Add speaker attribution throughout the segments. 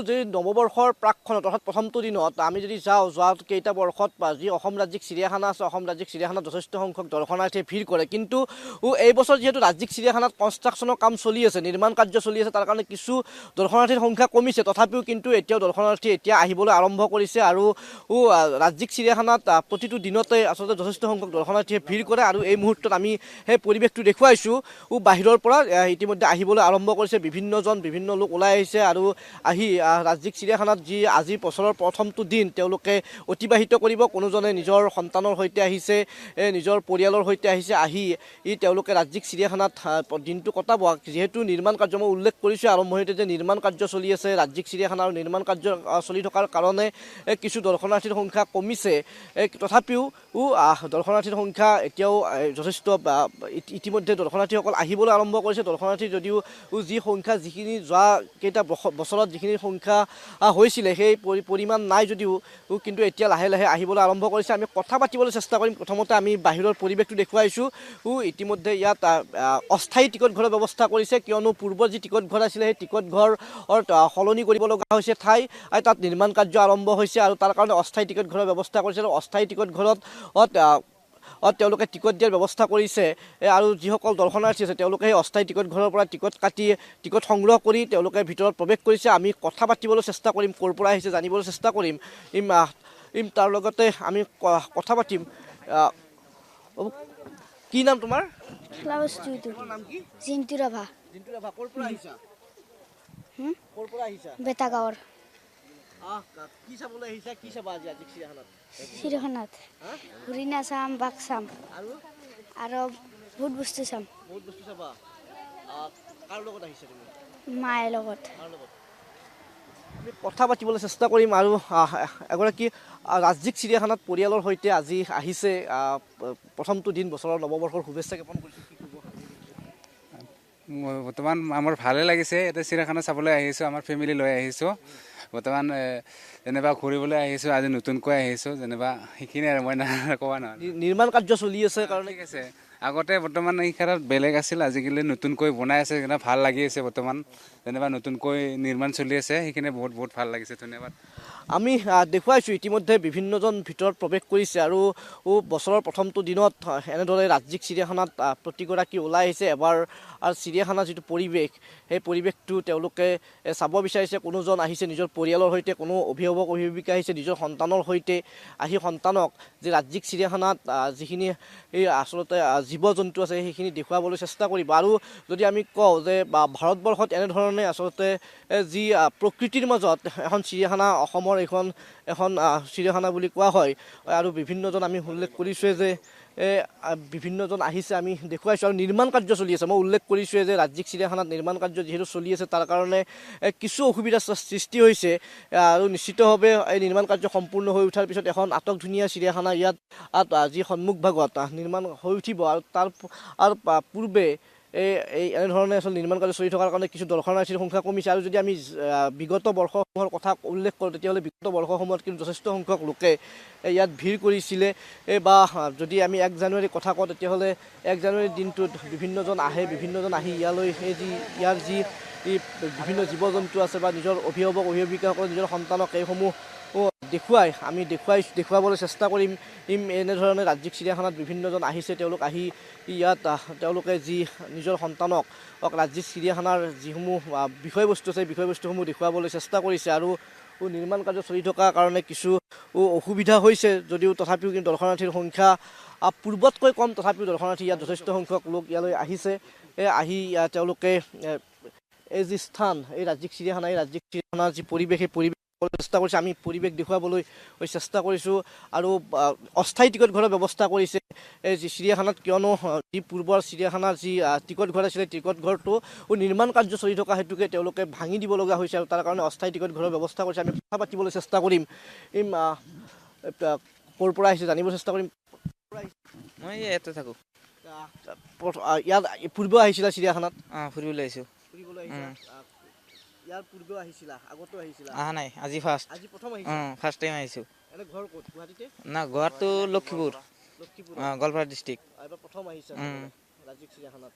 Speaker 1: যে নৱবৰ্ষৰ প্ৰাকখনত অৰ্থাৎ প্ৰথমটো দিনত আমি যদি যাওঁ যোৱা কেইটা বৰ্ষত যি অসম ৰাজ্যিক চিৰিয়াখানা আছে অসম ৰাজ্যিক চিৰিয়াখানাত যথেষ্ট সংখ্যক দৰ্শনাৰ্থীয়ে ভিৰ কৰে কিন্তু এই বছৰ যিহেতু ৰাজ্যিক চিৰিয়াখানাত কনষ্ট্ৰাকশ্যনৰ কাম চলি আছে নিৰ্মাণ কাৰ্য চলি আছে তাৰ কাৰণে কিছু দৰ্শনাৰ্থীৰ সংখ্যা কমিছে তথাপিও কিন্তু এতিয়াও দৰ্শনাৰ্থী এতিয়া আহিবলৈ আৰম্ভ কৰিছে আৰু ৰাজ্যিক চিৰিয়াখানাত প্ৰতিটো দিনতে আচলতে যথেষ্ট সংখ্যক দৰ্শনাৰ্থীয়ে ভিৰ কৰে আৰু এই মুহূৰ্তত আমি সেই পৰিৱেশটো দেখুৱাইছোঁ বাহিৰৰ পৰা ইতিমধ্যে আহিবলৈ আৰম্ভ কৰিছে বিভিন্ন লোক ওলাই আহিছে আৰু আহি ৰাজ্যিক চিৰিয়াখানাত যি আজি বছৰৰ প্ৰথমটো দিন তেওঁলোকে অতিবাহিত কৰিব কোনোজনে নিজৰ সন্তানৰ সৈতে আহিছে নিজৰ পৰিয়ালৰ সৈতে আহিছে আহি তেওঁলোকে ৰাজ্যিক চিৰিয়াখানাত দিনটো কটাব যিহেতু নিৰ্মাণ কাৰ্য মই উল্লেখ কৰিছোঁ আৰম্ভণিতে যে নিৰ্মাণ কাৰ্য চলি আছে ৰাজ্যিক চিৰিয়াখানাৰ নিৰ্মাণ কাৰ্য চলি থকাৰ কাৰণে কিছু দৰ্শনাৰ্থীৰ সংখ্যা কমিছে তথাপিও দৰ্শনাৰ্থীৰ সংখ্যা এতিয়াও যথেষ্ট ইতিমধ্যে দৰ্শনাৰ্থীসকল আহিবলৈ আৰম্ভ কৰিছে দৰ্শনাৰ্থী যদিও যি সংখ্যা যিখিনি যোৱা কেইটা বছৰত যিখিনি সংখ্যা হৈছিলে সেই পৰিমাণ নাই যদিও কিন্তু এতিয়া লাহে লাহে আহিবলৈ আৰম্ভ কৰিছে আমি কথা পাতিবলৈ চেষ্টা কৰিম প্ৰথমতে আমি বাহিৰৰ পৰিৱেশটো দেখুৱাইছোঁ ইতিমধ্যে ইয়াত অস্থায়ী টিকট ঘৰৰ ব্যৱস্থা কৰিছে কিয়নো পূৰ্বৰ যি টিকট ঘৰ আছিলে সেই টিকট ঘৰ সলনি কৰিব লগা হৈছে ঠাই তাত নিৰ্মাণ কাৰ্য আৰম্ভ হৈছে আৰু তাৰ কাৰণে অস্থায়ী টিকট ঘৰৰ ব্যৱস্থা কৰিছে আৰু অস্থায়ী টিকট ঘৰত তেওঁলোকে টিকট দিয়াৰ ব্যৱস্থা কৰিছে আৰু যিসকল দৰ্শনাৰ্থী আছে তেওঁলোকে সেই অস্থায়ী টিকট ঘৰৰ পৰা টিকট কাটি টিকট সংগ্ৰহ কৰি তেওঁলোকে ভিতৰত প্ৰৱেশ কৰিছে আমি কথা পাতিবলৈ চেষ্টা কৰিম ক'ৰ পৰা আহিছে জানিবলৈ চেষ্টা কৰিম তাৰ লগতে আমি কথা পাতিম কি নাম তোমাৰ নাম কি
Speaker 2: জিন্তু ৰাভা
Speaker 1: ক'ৰ পৰা আহিছা ক'ৰ পৰা আহিছা
Speaker 2: বেটা গাঁৱৰ
Speaker 1: কি চাবলৈ আহিছা কি চাবা আজি ৰাজ্যিক চিৰিয়াখানাত
Speaker 2: চিৰিয়াখানাত হৰিণা চাম বাঘ চাম আৰু বহুত বস্তু চাম
Speaker 1: বহুত বস্তু চাবা কাৰ লগত আহিছা তুমি
Speaker 2: মায়েৰ লগত
Speaker 1: আমি কথা পাতিবলৈ চেষ্টা কৰিম আৰু এগৰাকী ৰাজ্যিক চিৰিয়াখানাত পৰিয়ালৰ সৈতে আজি আহিছে প্ৰথমটো দিন বছৰৰ নৱবৰ্ষৰ শুভেচ্ছা জ্ঞাপন কৰিছোঁ কি ক'ব
Speaker 3: বৰ্তমান আমাৰ ভালে লাগিছে এতিয়া চিৰিয়াখানা চাবলৈ আহিছোঁ আমাৰ ফেমিলি লৈ আহিছোঁ বৰ্তমান যেনিবা ঘূৰিবলৈ আহিছোঁ আজি নতুনকৈ আহিছোঁ যেনিবা সেইখিনি আৰু মই ক'বা নহয়
Speaker 1: নিৰ্মাণ কাৰ্য চলি আছে কাৰণে
Speaker 3: ঠিক আছে আগতে বৰ্তমান এই ক্ষেত্ৰত বেলেগ আছিল আজিকালি নতুনকৈ বনাই আছে সেইকাৰণে ভাল লাগি আছে বৰ্তমান যেনিবা নতুনকৈ নিৰ্মাণ চলি আছে সেইখিনি বহুত ভাল লাগিছে ধন্যবাদ
Speaker 1: আমি দেখুৱাইছোঁ ইতিমধ্যে বিভিন্নজন ভিতৰত প্ৰৱেশ কৰিছে আৰু বছৰৰ প্ৰথমটো দিনত এনেদৰে ৰাজ্যিক চিৰিয়াখানাত প্ৰতিগৰাকী ওলাই আহিছে এবাৰ আৰু চিৰিয়াখানাৰ যিটো পৰিৱেশ সেই পৰিৱেশটো তেওঁলোকে চাব বিচাৰিছে কোনোজন আহিছে নিজৰ পৰিয়ালৰ সৈতে কোনো অভিভাৱক অভিভাৱিকা আহিছে নিজৰ সন্তানৰ সৈতে আহি সন্তানক যে ৰাজ্যিক চিৰিয়াখানাত যিখিনি এই আচলতে জীৱ জন্তু আছে সেইখিনি দেখুৱাবলৈ চেষ্টা কৰিব আৰু যদি আমি কওঁ যে ভাৰতবৰ্ষত এনেধৰণে আচলতে যি প্ৰকৃতিৰ মাজত এখন চিৰিয়াখানা অসমৰ এখন চিৰিয়াখানা বুলি কোৱা হয় আৰু বিভিন্নজন আমি উল্লেখ কৰিছোঁৱে যে বিভিন্নজন আহিছে আমি দেখুৱাইছোঁ আৰু নিৰ্মাণ কাৰ্য চলি আছে মই উল্লেখ কৰিছোঁৱে যে ৰাজ্যিক চিৰিয়াখানাত নিৰ্মাণ কাৰ্য যিহেতু চলি আছে তাৰ কাৰণে কিছু অসুবিধাৰ সৃষ্টি হৈছে আৰু নিশ্চিতভাৱে এই নিৰ্মাণ কাৰ্য সম্পূৰ্ণ হৈ উঠাৰ পিছত এখন আটকধুনীয়া চিৰিয়াখানা ইয়াত যি সন্মুখভাগত নিৰ্মাণ হৈ উঠিব আৰু তাৰ পূৰ্বে এই এনেধৰণে আচলতে নিৰ্মাণ কাৰ্য চলি থকাৰ কাৰণে কিছু দৰ্শনাৰ্থীৰ সংখ্যা কমিছে আৰু যদি আমি বিগত বৰ্ষসমূহৰ কথা উল্লেখ কৰোঁ তেতিয়াহ'লে বিগত বৰ্ষসমূহত কিন্তু যথেষ্ট সংখ্যক লোকে ইয়াত ভিৰ কৰিছিলে বা যদি আমি 1 জানুৱাৰীৰ কথা কওঁ তেতিয়াহ'লে 1 জানুৱাৰীৰ দিনটোত বিভিন্নজন আহি ইয়ালৈ ইয়াৰ যি বিভিন্ন জীৱ জন্তু আছে বা নিজৰ অভিভাৱক অভিভাৱিকাসকলে নিজৰ সন্তানক এইসমূহ দেখুৱাবলৈ চেষ্টা কৰিম এনেধৰণে ৰাজ্যিক চিৰিয়াখানাত বিভিন্নজন আহিছে তেওঁলোক আহি ইয়াত তেওঁলোকে যি নিজৰ সন্তানক ৰাজ্যিক চিৰিয়াখানাৰ যিসমূহ বিষয়বস্তু আছে বিষয়বস্তুসমূহ দেখুৱাবলৈ চেষ্টা কৰিছে আৰু নিৰ্মাণ কাৰ্য চলি থকাৰ কাৰণে কিছু অসুবিধা হৈছে যদিও তথাপিও কিন্তু দৰ্শনাৰ্থীৰ সংখ্যা পূৰ্বতকৈ কম তথাপিও দৰ্শনাৰ্থী ইয়াত যথেষ্ট সংখ্যক লোক ইয়ালৈ আহিছে আহি তেওঁলোকে এই যি স্থান এই ৰাজ্যিক চিৰিয়াখানাৰ যি পৰিৱেশ সেই পৰিৱেশ চেষ্টা কৰিছে আমি পৰিৱেশ দেখুৱাবলৈ চেষ্টা কৰিছোঁ আৰু অস্থায়ী টিকট ঘৰৰ ব্যৱস্থা কৰিছে এই যি চিৰিয়াখানাত কিয়নো যি পূৰ্বৰ চিৰিয়াখানাৰ যি টিকট ঘৰ আছিলে টিকট ঘৰটো নিৰ্মাণ কাৰ্য চলি থকা হেতুকে তেওঁলোকে ভাঙি দিব লগা হৈছে আৰু তাৰ কাৰণে অস্থায়ী টিকট ঘৰৰ ব্যৱস্থা কৰিছে আমি কথা পাতিবলৈ চেষ্টা কৰিম ক'ৰ পৰা আহিছে জানিব চেষ্টা কৰিম
Speaker 4: মই ইয়াতে থাকোঁ
Speaker 1: ইয়াত পূৰ্বেও আহিছিলা চিৰিয়াখানাত
Speaker 4: ফুৰিবলৈ আহিছোঁ
Speaker 1: ইয়াৰ পূৰ্বেও আহিছিলা আগতেও আহিছিলা
Speaker 4: অহা নাই আজি ফাৰ্ষ্ট
Speaker 1: আজি প্ৰথম আহিছা
Speaker 4: ফাৰ্ষ্ট টাইম আহিছোঁ
Speaker 1: এনে ঘৰ ক'ত গুৱাহাটীতে
Speaker 4: না ঘৰটো লক্ষীপুৰ গোৱালপাৰা ডিষ্ট্ৰিক্ট
Speaker 1: এবাৰ প্ৰথম আহিছা ৰাজ্যিক চিৰিয়াখানাত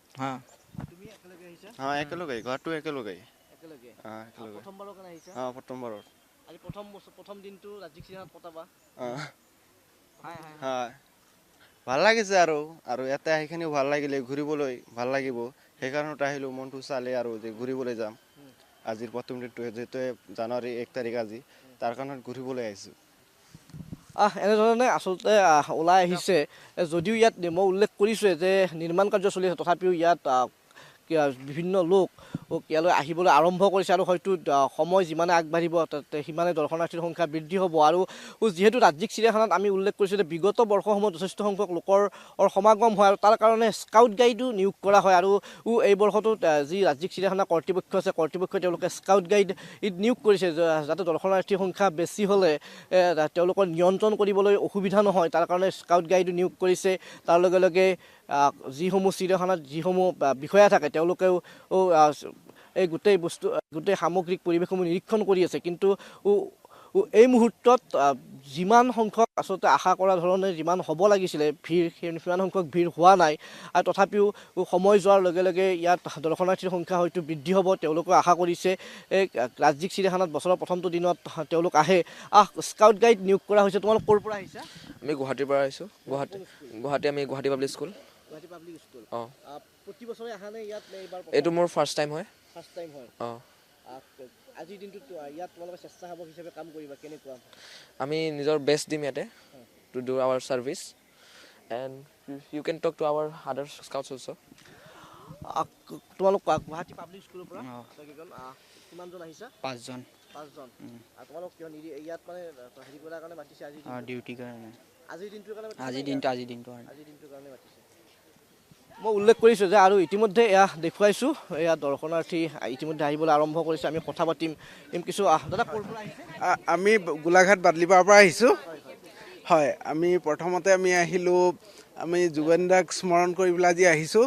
Speaker 1: তুমি একেলগে আহিছা
Speaker 5: একেলগে ঘৰটো একেলগে
Speaker 1: একেলগে
Speaker 5: একেলগে
Speaker 1: প্ৰথমবাৰৰ কাৰণে আহিছা
Speaker 5: প্ৰথমবাৰত
Speaker 1: আজি প্ৰথম দিনটো ৰাজ্যিক চিৰিয়াখানাত কটাবা
Speaker 5: হয় ভাল লাগিছে আৰু ইয়াতে আহিখিনিও ভাল লাগিলে ঘূৰিবলৈ ভাল লাগিব সেইকাৰণতে আহিলোঁ মনটো চালে আৰু যে ঘূৰিবলৈ যাম আজিৰ প্ৰথম দিনটো যিহেতু জানুৱাৰী 1 তাৰিখ আজি তাৰ কাৰণে ঘূৰিবলৈ আহিছোঁ
Speaker 1: এনেধৰণে আচলতে ওলাই আহিছে যদিও ইয়াত মই উল্লেখ কৰিছোঁৱে যে নিৰ্মাণ কাৰ্য চলি আছে তথাপিও ইয়াত বিভিন্ন লোক ইয়ালৈ আহিবলৈ আৰম্ভ কৰিছে আৰু হয়তো সময় যিমানে আগবাঢ়িব সিমানে দৰ্শনাৰ্থীৰ সংখ্যা বৃদ্ধি হ'ব আৰু যিহেতু ৰাজ্যিক চিৰিয়াখানাত আমি উল্লেখ কৰিছোঁ যে বিগত বৰ্ষসমূহত যথেষ্ট সংখ্যক লোকৰ সমাগম হয় আৰু তাৰ কাৰণে স্কাউট গাইডো নিয়োগ কৰা হয় আৰু এই বৰ্ষটোত যি ৰাজ্যিক চিৰিয়াখানা কৰ্তৃপক্ষ আছে কৰ্তৃপক্ষই তেওঁলোকে স্কাউট গাইড নিয়োগ কৰিছে যাতে দৰ্শনাৰ্থীৰ সংখ্যা বেছি হ'লে তেওঁলোকৰ নিয়ন্ত্ৰণ কৰিবলৈ অসুবিধা নহয় তাৰ কাৰণে স্কাউট গাইডো নিয়োগ কৰিছে তাৰ লগে লগে যিসমূহ চিৰিয়াখানাত যিসমূহ বিষয়া থাকে তেওঁলোকেও এই গোটেই সামগ্ৰিক পৰিৱেশসমূহ নিৰীক্ষণ কৰি আছে কিন্তু এই মুহূৰ্তত যিমান সংখ্যক আচলতে আশা কৰা ধৰণে যিমান হ'ব লাগিছিলে ভিৰ সিমান সংখ্যক ভিৰ হোৱা নাই আৰু তথাপিও সময় যোৱাৰ লগে লগে ইয়াত দৰ্শনাৰ্থীৰ সংখ্যা হয়তো বৃদ্ধি হ'ব তেওঁলোকে আশা কৰিছে এই ৰাজ্যিক চিৰিয়াখানাত বছৰৰ প্ৰথমটো দিনত তেওঁলোক আহে স্কাউট গাইড নিয়োগ কৰা হৈছে তোমালোক ক'ৰ পৰা আহিছা
Speaker 6: আমি গুৱাহাটীৰ পৰা আহিছোঁ আমি Guwahati public school
Speaker 1: Guwahati public school
Speaker 6: অঁ
Speaker 1: প্ৰতি বছৰে আহা নে ইয়াত এইবাৰ
Speaker 6: এইটো মোৰ ফাৰ্ষ্ট টাইম হয়
Speaker 1: ফাৰ্ষ্ট টাইম হয়
Speaker 6: অঁ
Speaker 1: আজিৰ দিনটোত ইয়াত তোমালোকে স্বেচ্ছাসেৱক হিচাপে কাম কৰিবা কেনেকুৱা
Speaker 6: আমি নিজৰ বেষ্ট দিম ইয়াতে to do our service and you can talk to our other scouts also'
Speaker 1: তোমালোক গুৱাহাটী পাব্লিক স্কুলৰ পৰা কিমানজন আহিছা
Speaker 4: 5জন
Speaker 1: আৰু তোমালোক কিয় ইয়াত মানে হেৰি কৰাৰ কাৰণে মাতিছে
Speaker 4: ডিউটি কাৰণে
Speaker 1: আজিৰ দিনটোৰ কাৰণে
Speaker 4: আজিৰ দিনটোৰ কাৰণে
Speaker 1: মাতিছে মই উল্লেখ কৰিছোঁ যে আৰু ইতিমধ্যে এয়া দেখুৱাইছোঁ এয়া দৰ্শনাৰ্থী ইতিমধ্যে আহিবলৈ আৰম্ভ কৰিছে আমি কথা পাতিম কিছু দাদা ক'ৰ পৰা আহিছে
Speaker 7: আমি গোলাঘাট বাদলিপাৰাৰ পৰা আহিছোঁ হয় আমি প্ৰথমতে আহিলোঁ আমি জুবিন দাক স্মৰণ কৰি পেলাই আজি আহিছোঁ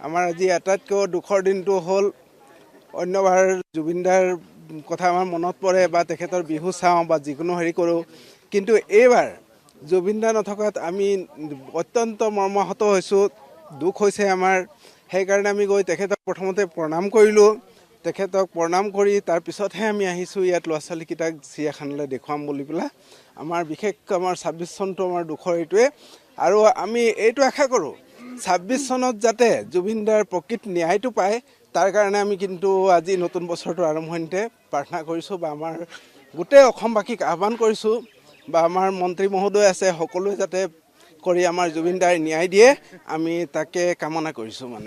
Speaker 7: আমাৰ আজি আটাইতকৈ দুখৰ দিনটো হ'ল অন্যবাৰ জুবিন দাৰ কথা আমাৰ মনত পৰে বা তেখেতৰ বিহু চাওঁ বা যিকোনো হেৰি কৰোঁ কিন্তু এইবাৰ জুবিন দা নথকাত আমি অত্যন্ত মৰ্মাহত হৈছোঁ দুখ হৈছে আমাৰ সেইকাৰণে আমি গৈ তেখেতক প্ৰথমতে প্ৰণাম কৰিলোঁ তেখেতক প্ৰণাম কৰি তাৰপিছতহে আমি আহিছোঁ ইয়াত ল'ৰা ছোৱালীকেইটাক চিৰিয়াখানালৈ দেখুৱাম বুলি পেলাই আমাৰ বিশেষকৈ আমাৰ 26 চনটো আমাৰ দুখৰ এইটোৱে আৰু আমি এইটো আশা কৰোঁ 26 চনত যাতে জুবিন দাৰ প্ৰকৃত ন্যায়টো পায় তাৰ কাৰণে আমি কিন্তু আজি নতুন বছৰটো আৰম্ভণিতে প্ৰাৰ্থনা কৰিছোঁ বা আমাৰ গোটেই অসমবাসীক আহ্বান কৰিছোঁ বা আমাৰ মন্ত্ৰী মহোদয় আছে সকলোৱে যাতে কৰি আমাৰ জুবিন দাৰ ন্যায় দিয়ে আমি তাকে কামনা কৰিছোঁ মানে